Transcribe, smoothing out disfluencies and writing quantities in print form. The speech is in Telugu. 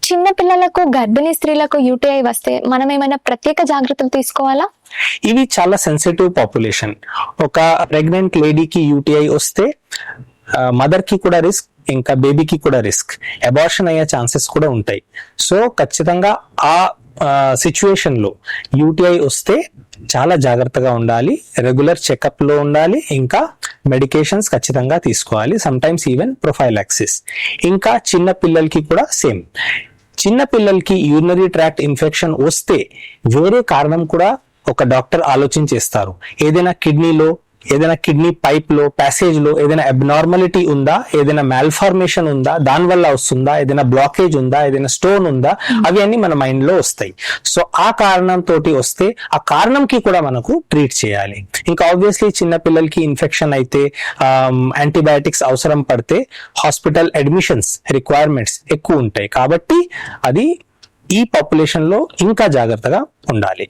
చిన్న పిల్లలకు గర్భిణీ స్త్రీలకు యూటీఐ వస్తే మనం ఏమైనా ప్రత్యేక జాగ్రత్తలు తీసుకోవాలా? ఇవి చాలా సెన్సిటివ్ పాపులేషన్. ఒక ప్రెగ్నెంట్ లేడీకి యూటీఐ వస్తే మదర్ కి కూడా రిస్క్, ఇంకా బేబీకి కూడా రిస్క్, అబార్షన్ అయ్యే ఛాన్సెస్ కూడా ఉంటాయి. సో ఖచ్చితంగా ఆ సిచ్యువేషన్ లో యూటీఐ వస్తే చాలా జాగ్రత్తగా ఉండాలి, రెగ్యులర్ చెకప్ లో ఉండాలి, ఇంకా మెడికేషన్స్ ఖచ్చితంగా తీసుకోవాలి, సమ్ టైమ్స్ ఈవెన్ ప్రొఫైలాక్సిస్. ఇంకా చిన్న పిల్లలకి కూడా సేమ్. చిన్న పిల్లలకి యూరినరీ ట్రాక్ట్ ఇన్ఫెక్షన్ వస్తే వేరే కారణం కూడా ఒక డాక్టర్ ఆలోచించేస్తారు. ఏదైనా కిడ్నీలో, ఏదైనా కిడ్నీ పైప్ లో, ప్యాసేజ్ లో ఏదైనా అబ్నార్మాలిటీ ఉందా, ఏదైనా మాల్ఫార్మేషన్ ఉందా, దాని వల్ల వస్తుందా, ఏదైనా బ్లాకేజ్ ఉందా, ఏదైనా స్టోన్ ఉందా, అవి అన్ని మన మైండ్ లో వస్తాయి. సో ఆ కారణం తోటి వస్తే ఆ కారణంకి కూడా మనకు ట్రీట్ చేయాలి. ఇంకా ఆబ్వియస్లీ చిన్న పిల్లలకి ఇన్ఫెక్షన్ అయితే యాంటీబయాటిక్స్ అవసరం పడితే హాస్పిటల్ అడ్మిషన్స్ రిక్వైర్మెంట్స్ ఎక్కువ ఉంటాయి. కాబట్టి అది ఈ పాపులేషన్ లో ఇంకా జాగ్రత్తగా ఉండాలి.